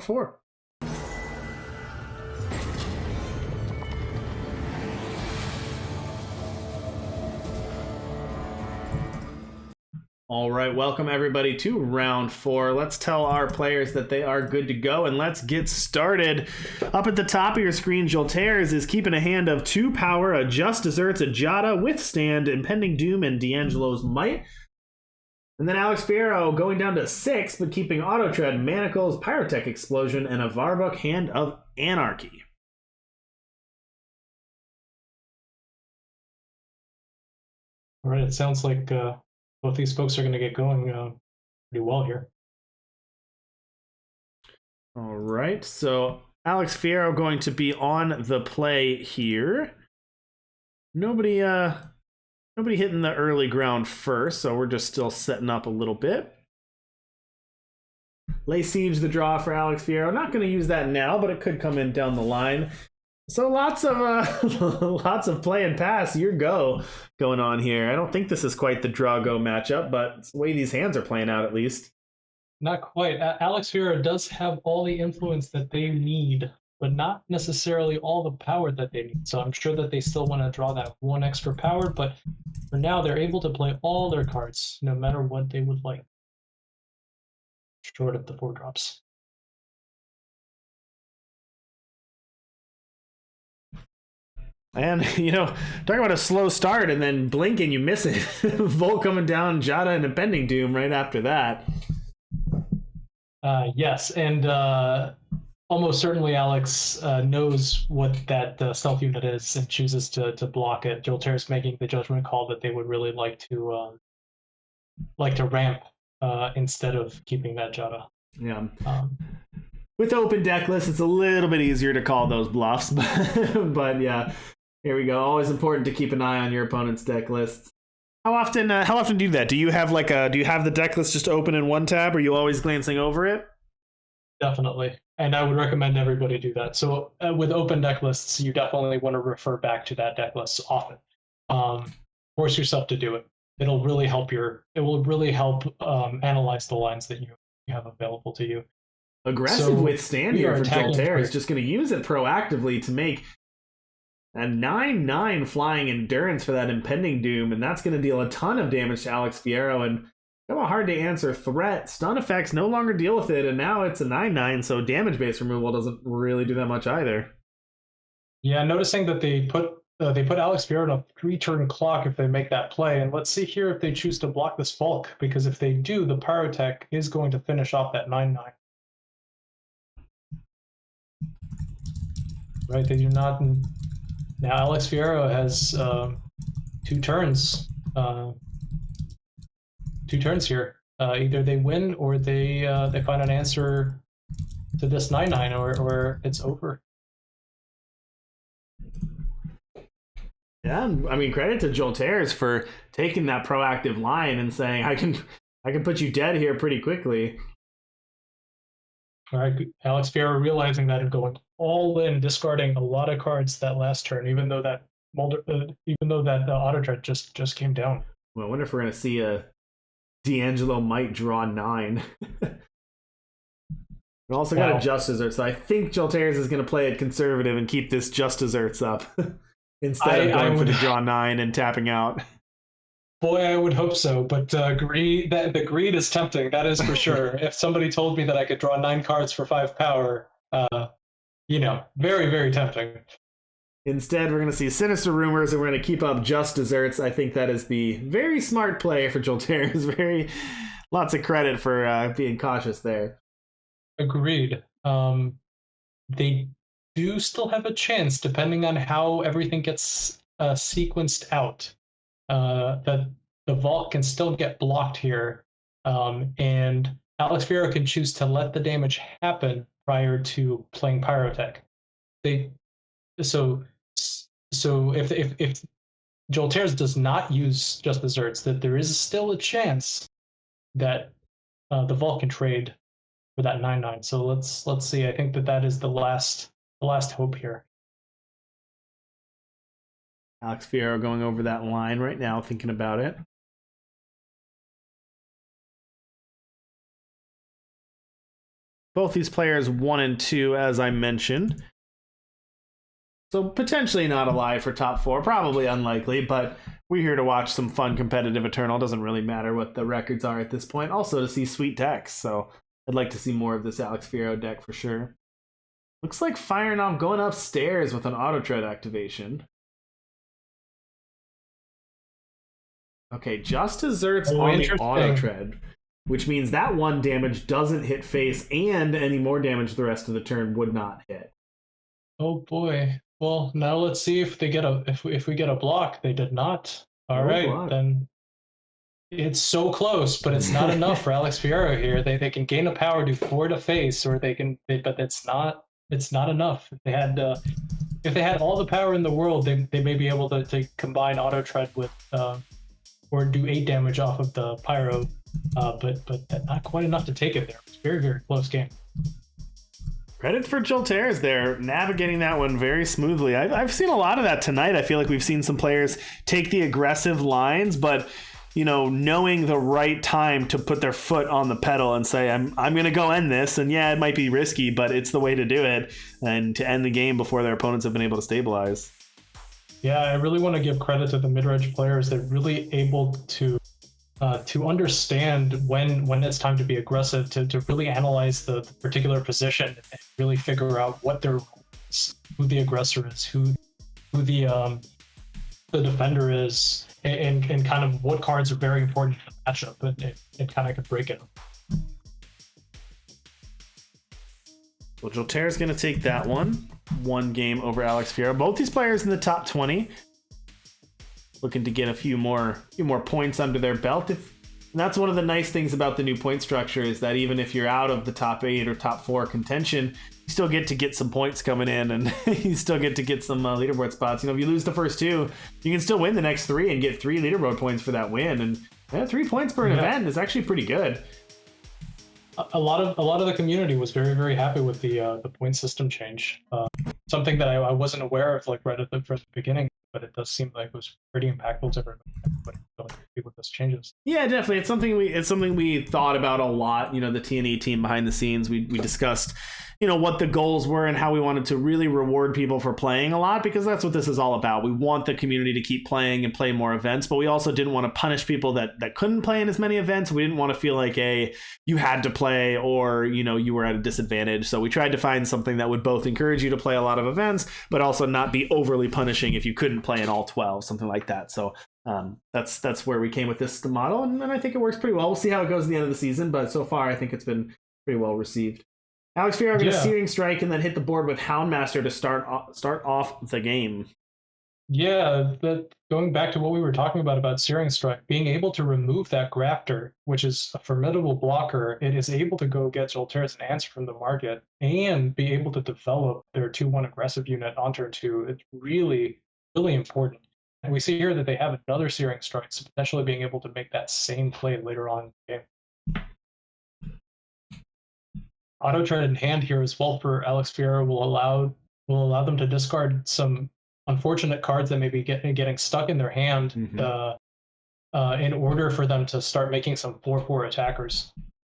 round 4. All right, welcome everybody to round 4. Let's tell our players that they are good to go, and let's get started. Up at the top of your screen, jolterz is keeping a hand of 2 power, a Just Desserts, a Jada, Withstand, Impending Doom, and D'Angelo's Might. And then AlexFiero going down to 6, but keeping Auto Tread, Manacles, Pyrotech Explosion, and a Varbuk, Hand of Anarchy. All right, it sounds like both these folks are going to get going pretty well here. All right, so AlexFiero going to be on the play here. Nobody hitting the early ground first, so we're just still setting up a little bit. Lay Siege the draw for AlexFiero. Not going to use that now, but it could come in down the line. So lots of lots of play and pass, your go going on here. I don't think this is quite the draw-go matchup, but it's the way these hands are playing out at least. Not quite. AlexFiero does have all the influence that they need, but not necessarily all the power that they need. So I'm sure that they still want to draw that 1 extra power, but for now they're able to play all their cards, no matter what they would like, short of the 4 drops. And, you know, talking about a slow start and then blink and you miss it. Volt coming down, Jada, and Impending Doom right after that. Yes, and almost certainly Alex knows what that stealth unit is and chooses to block it. jolterz making the judgment call that they would really like to ramp instead of keeping that Jada. Yeah. With open deck lists, it's a little bit easier to call those bluffs, but yeah. Here we go. Always important to keep an eye on your opponent's deck lists. How often do you do that? Do you have the deck list just open in one tab, or are you always glancing over it? Definitely, and I would recommend everybody do that. So with open deck lists, you definitely want to refer back to that deck list often. Force yourself to do it. It will really help analyze the lines that you have available to you. Aggressive Withstand here for jolterz. Just going to use it proactively to make a 9/9 flying endurance for that Impending Doom, and that's going to deal a ton of damage to AlexFiero, and kind of a hard to answer threat. Stun effects no longer deal with it, and now it's a 9/9, so damage-based removal doesn't really do that much either. Yeah, noticing that they put AlexFiero on a 3-turn clock if they make that play, and let's see here if they choose to block this Volk, because if they do, the Pyrotech is going to finish off that 9/9. Right, they do not. Now AlexFiero has 2 turns. 2 turns here. Either they win or they find an answer to this 9/9, or it's over. Yeah, I mean, credit to jolterz for taking that proactive line and saying, I can put you dead here pretty quickly. All right, AlexFiero realizing that and going all in, discarding a lot of cards that last turn, even though that Auto Tread just came down. Well, I wonder if we're gonna see a D'Angelo might draw 9. We also got a Just Desserts, so I think jolterz is gonna play it conservative and keep this Just Desserts up instead of going for the draw 9 and tapping out. Boy, I would hope so, but the greed is tempting, that is for sure. If somebody told me that I could draw 9 cards for 5 power, very, very tempting. Instead, we're going to see Sinister Rumors, and we're going to keep up Just Desserts. I think that is the very smart play for jolterz. Lots of credit for being cautious there. Agreed. They do still have a chance, depending on how everything gets sequenced out. That the Vault can still get blocked here, and AlexFiero can choose to let the damage happen prior to playing Pyrotech. So if jolterz does not use Just Desserts, that there is still a chance that the Vault can trade for that 9/9. So let's see. I think that is the last hope here. AlexFiero going over that line right now, thinking about it. Both these players 1 and 2, as I mentioned. So potentially not alive for top 4, probably unlikely, but we're here to watch some fun competitive Eternal. Doesn't really matter what the records are at this point. Also to see sweet decks, so I'd like to see more of this AlexFiero deck for sure. Looks like Firenom going upstairs with an auto tread activation. Okay, just desserts on the auto tread, which means that 1 damage doesn't hit face, and any more damage the rest of the turn would not hit. Oh boy. Well, now let's see if they get a if we get a block. They did not. All right, block. then it's so close, but it's not enough for AlexFiero here. They can gain a power, do 4 to face, or but it's not enough. If they had all the power in the world, they may be able to combine auto tread with or do 8 damage off of the pyro, but not quite enough to take it there. It's a very, very close game. Credit for jolterz there, navigating that one very smoothly. I've seen a lot of that tonight. I feel like we've seen some players take the aggressive lines, but knowing the right time to put their foot on the pedal and say, I'm going to go end this. And yeah, it might be risky, but it's the way to do it and to end the game before their opponents have been able to stabilize. Yeah, I really want to give credit to the mid-range players. They're really able to understand when it's time to be aggressive, to really analyze the particular position and really figure out what their who the aggressor is, who the defender is, and kind of what cards are very important in the matchup, and kind of can break it. Well, jolterz going to take that one game over AlexFiero. Both these players in the top 20, looking to get a few more points under their belt. And that's one of the nice things about the new point structure, is that even if you're out of the top 8 or top 4 contention, you still get some points coming in, and you still get to get some leaderboard spots. If you lose the first 2, you can still win the next 3 and get 3 leaderboard points for that win. And 3 points per event is actually pretty good. A lot of the community was very, very happy with the point system change. Something that I wasn't aware of right at the first beginning, but it does seem like it was pretty impactful to everybody with those changes. Yeah, definitely. It's something we thought about a lot. The TNE team behind the scenes, we discussed what the goals were and how we wanted to really reward people for playing a lot, because that's what this is all about. We want the community to keep playing and play more events, but we also didn't want to punish people that couldn't play in as many events. We didn't want to feel like you had to play, or you were at a disadvantage. So we tried to find something that would both encourage you to play a lot of events, but also not be overly punishing if you couldn't play in all 12, something like that. So that's where we came with this model, and I think it works pretty well. We'll see how it goes at the end of the season, but so far I think it's been pretty well received. AlexFiero going to Searing Strike and then hit the board with Houndmaster to start off the game. Yeah, going back to what we were talking about Searing Strike, being able to remove that Grafter, which is a formidable blocker, it is able to go get jolterz and answer from the market and be able to develop their 2/1 aggressive unit on turn 2. It's really, really important. And we see here that they have another Searing Strike, so potentially being able to make that same play later on in the game. Auto tread in hand here as well for AlexFiero will allow them to discard some unfortunate cards that may be getting stuck in their hand, in order for them to start making some 4/4 attackers.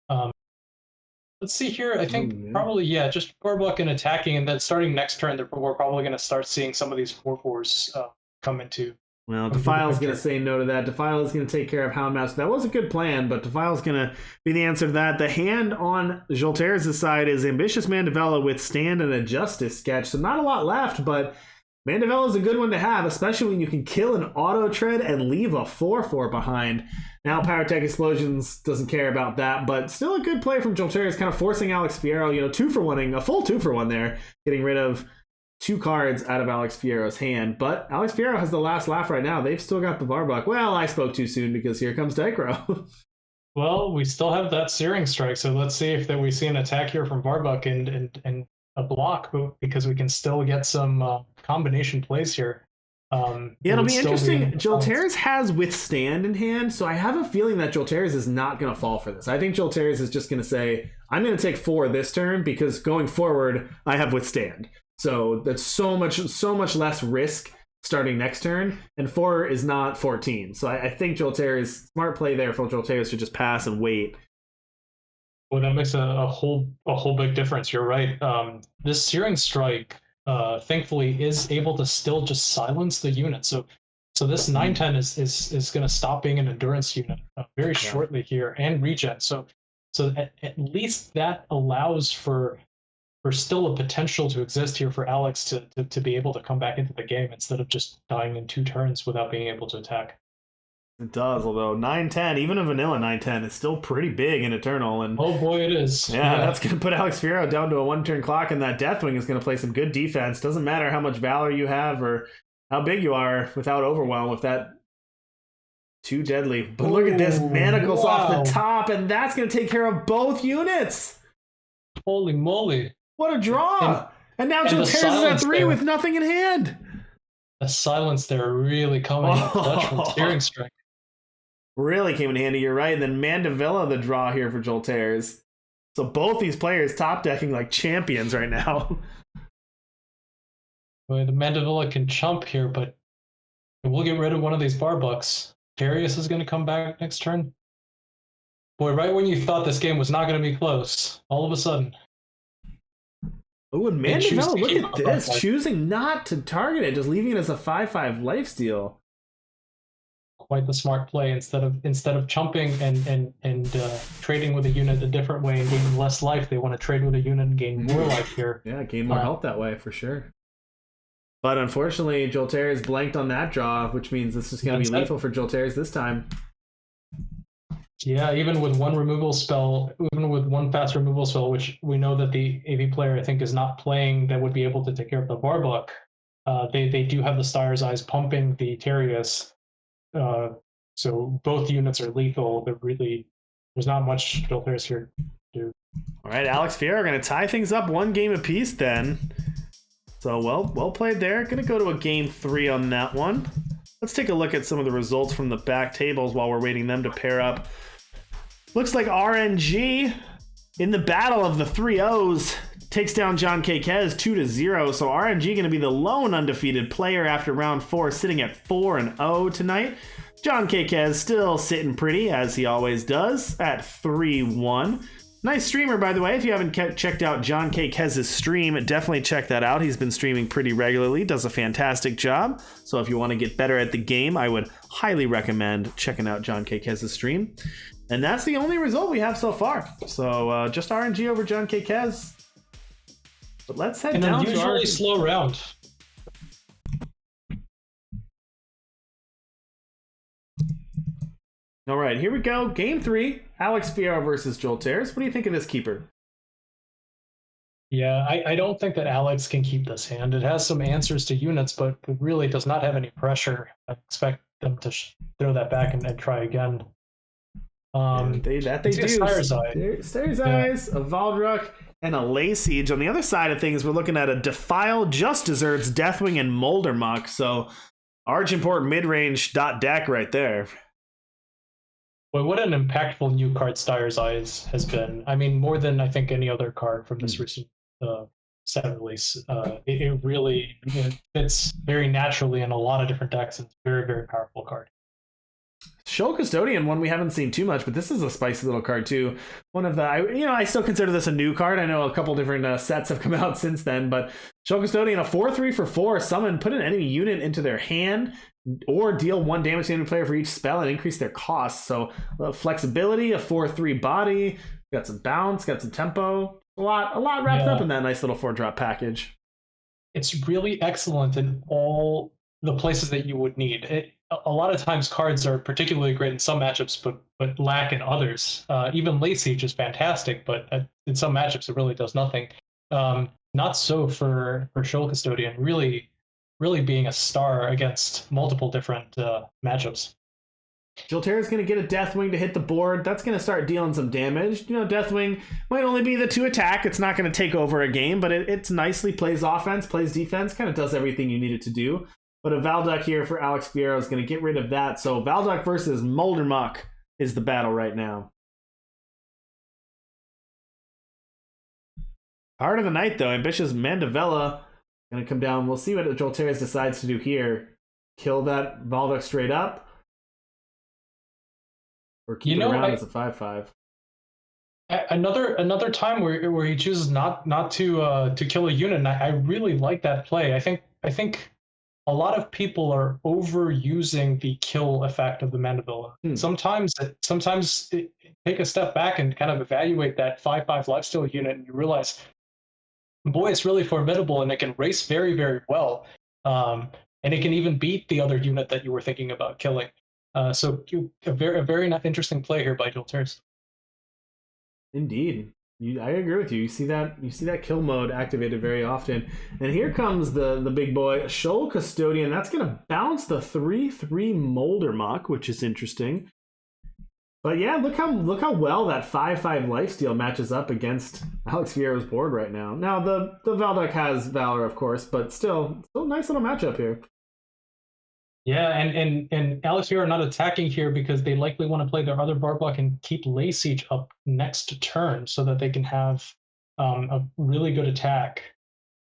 Let's see here. I think probably just 4 block and attacking, and then starting next turn, we're probably going to start seeing some of these 4/4s come into. Well, Defile's going to say no to that. Defile is going to take care of Houndmaster. That was a good plan, but Defile's going to be the answer to that. The hand on jolterz's side is Ambitious Mandevella, Withstand, and a Justice Sketch. So not a lot left, but Mandevella is a good one to have, especially when you can kill an auto tread and leave a 4/4 behind. Now Pyrotech Explosions doesn't care about that, but still a good play from jolterz, kind of forcing AlexFiero, 2-for-1ing, a full 2-for-1 there, getting rid of 2 cards out of AlexFiero's hand. But AlexFiero has the last laugh right now. They've still got the Varbuck. Well, I spoke too soon because here comes Dicro. Well, we still have that Searing Strike, so let's see if we see an attack here from Varbuck and a block, because we can still get some combination plays here. It'll be interesting. Jolterz has Withstand in hand, so I have a feeling that jolterz is not going to fall for this. I think jolterz is just going to say, I'm going to take 4 this turn because going forward, I have Withstand. So that's so much less risk starting next turn, and 4 is not 14. So I think jolterz, smart play there for jolterz to just pass and wait. Well, that makes a whole big difference. You're right. This Searing Strike, thankfully, is able to still just silence the unit. So this 910 is going to stop being an endurance unit very shortly here, and regen. So at least that allows for still a potential to exist here for Alex to be able to come back into the game instead of just dying in 2 turns without being able to attack. It does, although 910, even a vanilla 910, is still pretty big in Eternal. And oh boy, it is. yeah, that's going to put AlexFiero down to a 1-turn clock, and that Deathwing is going to play some good defense. Doesn't matter how much Valor you have or how big you are without Overwhelm with that too deadly. But look at this, Manacles off the top, and that's going to take care of both units. Holy moly. What a draw! And now jolterz is at 3 there, with nothing in hand. The silence there really coming in clutch from Searing Strike. Really came in handy, you're right. And then Mandevilla the draw here for jolterz. So both these players top decking like champions right now. Boy, the Mandevilla can chump here, but we'll get rid of one of these Barbucks. Darius is going to come back next turn. Boy, right when you thought this game was not going to be close, all of a sudden. Oh, and Mandevilla, look at this. Choosing not to target it, just leaving it as a 5/5 lifesteal. Quite the smart play. Instead of chumping and trading with a unit a different way and gaining less life, they want to trade with a unit and gain more life here. Yeah, gain more health that way for sure. But unfortunately, jolterz blanked on that draw, which means this is going to be lethal for jolterz this time. Yeah, even with one removal spell, even with one fast removal spell, which we know that the AV player I think is not playing, that would be able to take care of the Barbuck. They do have the Styre's Eyes pumping the Terius. So both units are lethal. There's not much jolterz here to do. All right, AlexFiero going to tie things up 1 game apiece then. So well played there. Going to go to a game 3 on that one. Let's take a look at some of the results from the back tables while we're waiting them to pair up. Looks like RNG in the battle of the 3-0s takes down John Kez 2-0. So RNG going to be the lone undefeated player after round 4, sitting at 4-0 tonight. John Kez still sitting pretty, as he always does, at 3-1. Nice streamer, by the way. If you haven't checked out John Kez's stream, definitely check that out. He's been streaming pretty regularly, does a fantastic job. So if you want to get better at the game, I would highly recommend checking out John Kez's stream. And that's the only result we have so far. So just RNG over John Kez. But let's head down to our slow round. All right, here we go. Game 3, AlexFiero versus jolterz. What do you think of this keeper? Yeah, I don't think that Alex can keep this hand. It has some answers to units, but it really does not have any pressure. I expect them to throw that back and try again. They do. Styre's Eyes, a Valdruk, and a Lay Siege. On the other side of things, we're looking at a Defile, Just Desserts, Deathwing, and Moldermuck. So Archimport mid-range deck right there. Boy, what an impactful new card Styre's Eyes has been. I mean, more than I think any other card from this recent set release. It really fits very naturally in a lot of different decks. It's a very, very powerful card. Shoal Custodian, one we haven't seen too much, but this is a spicy little card too. One of the, I still consider this a new card. I know a couple different sets have come out since then, but Shoal Custodian, a 4/3 for 4, summon, put an enemy unit into their hand, or deal 1 damage to any player for each spell and increase their cost. So flexibility, a 4/3 body, got some bounce, got some tempo, a lot wrapped up in that nice little 4-drop package. It's really excellent in all the places that you would need. A lot of times cards are particularly great in some matchups, but lack in others. Even Lay Siege is fantastic, but in some matchups it really does nothing. Not so for Shoal Custodian, really being a star against multiple different matchups. jolterz is going to get a Deathwing to hit the board. That's going to start dealing some damage. Deathwing might only be the 2 attack. It's not going to take over a game, but it nicely plays offense, plays defense, kind of does everything you need it to do. But a Valduk here for AlexFiero is going to get rid of that. So Valduk versus Moldermuck is the battle right now. Heart of the night, though. Ambitious Mandevilla going to come down. We'll see what jolterz decides to do here. Kill that Valduk straight up. Or keep it around as a 5/5. Another time where he chooses not to kill a unit, and I really like that play. I think a lot of people are overusing the kill effect of the Mandevilla. Sometimes take a step back and kind of evaluate that 5/5 lifesteal unit, and you realize, boy, it's really formidable, and it can race very, very well. And it can even beat the other unit that you were thinking about killing. A very interesting play here by jolterz. Indeed. I agree with you. You see that kill mode activated very often. And here comes the big boy, Shoal Custodian. That's gonna bounce the 3/3 Molder Muck, which is interesting. But yeah, look how well that 5/5 lifesteal matches up against AlexFiero's board right now. Now the Valduk has Valor, of course, but still nice little matchup here. Yeah, and AlexFiero not attacking here because they likely want to play their other Barblock and keep Lay Siege up next turn so that they can have a really good attack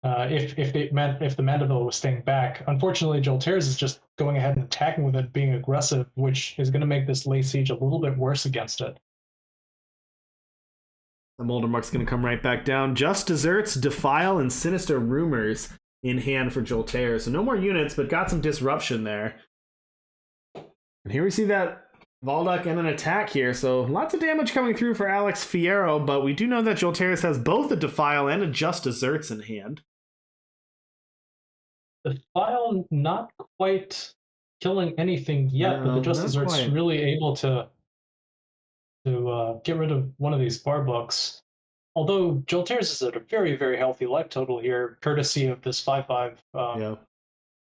if the Mandeville was staying back. Unfortunately, jolterz is just going ahead and attacking with it, being aggressive, which is going to make this Lay Siege a little bit worse against it. The Molder Muck's going to come right back down. Just Desserts, Defile, and Sinister Rumors in hand for jolterz. So no more units, but got some disruption there. And here we see that Valduk and an attack here. So lots of damage coming through for AlexFiero, but we do know that jolterz has both a Defile and a Just Desserts in hand. Defile not quite killing anything yet, but the Just Desserts really able to get rid of one of these Barblocks. Although jolterz is at a very, very healthy life total here, courtesy of this 5/5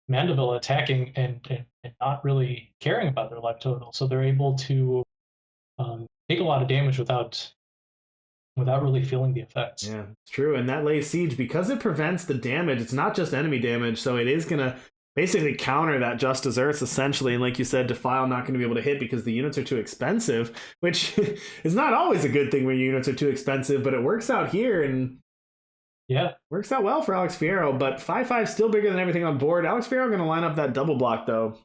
Mandeville attacking and not really caring about their life total. So they're able to take a lot of damage without really feeling the effects. Yeah, it's true. And that Lay Siege, because it prevents the damage, it's not just enemy damage, so it is going to basically counter that Just Desserts, essentially. And like you said, Defile not going to be able to hit because the units are too expensive, which is not always a good thing when units are too expensive, but it works out here, and yeah, works out well for AlexFiero. But 5/5 still bigger than everything on board. AlexFiero going to line up that double block, though.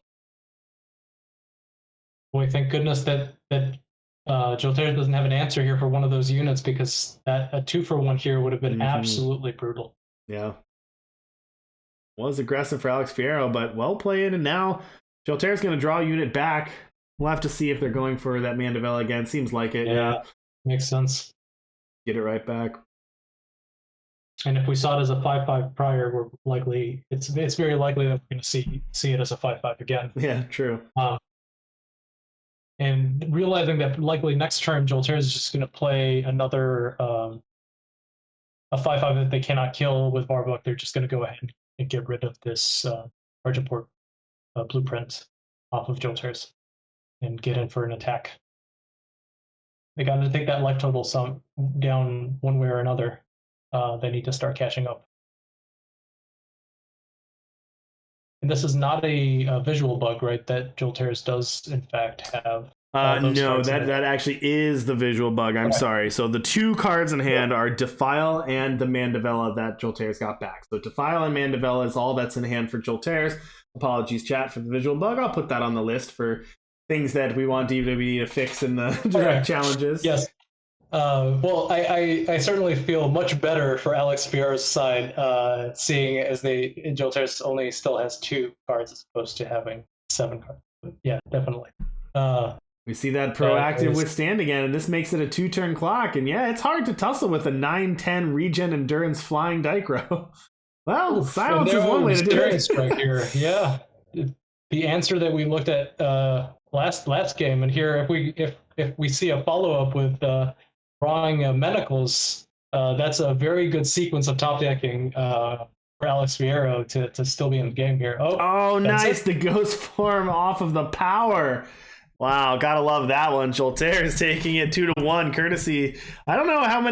Boy, thank goodness that jolterz doesn't have an answer here for one of those units, because a 2-for-1 here would have been absolutely brutal. Yeah. Was aggressive for AlexFiero, but well played. And now jolterz is going to draw a unit back. We'll have to see if they're going for that Mandeville again. Seems like it. Yeah, makes sense. Get it right back. And if we saw it as a 5/5 prior, it's very likely that we're going to see it as a 5/5 again. Yeah, true. And realizing that likely next turn jolterz is just going to play another a 5/5 that they cannot kill with Barblock, they're just going to go ahead and get rid of this Argentport blueprint off of jolterz and get in for an attack. They got to take that life total down one way or another. They need to start catching up. And this is not a visual bug, right? That jolterz does in fact have. No, that actually is the visual bug. I'm sorry. So the two cards in hand are Defile and the Mandevilla that jolterz got back. So Defile and Mandevilla is all that's in hand for jolterz. Apologies, chat, for the visual bug. I'll put that on the list for things that we want WWE to fix in the direct challenges. Yes. Well, I certainly feel much better for AlexFiero's side, seeing as jolterz only still has 2 cards as opposed to having 7 cards. But yeah, definitely. We see that proactive withstand again, and this makes it a 2-turn clock. And yeah, it's hard to tussle with a 9/10 regen endurance flying Dicro. Well, silence is one way to do it. Right here. Yeah, the answer that we looked at last game, and here if we see a follow up with drawing Menacles, that's a very good sequence of top decking for AlexFiero to still be in the game here. Oh, nice! The ghost form off of the power. Wow, gotta love that one. jolterz taking it 2-1, courtesy. I don't know how many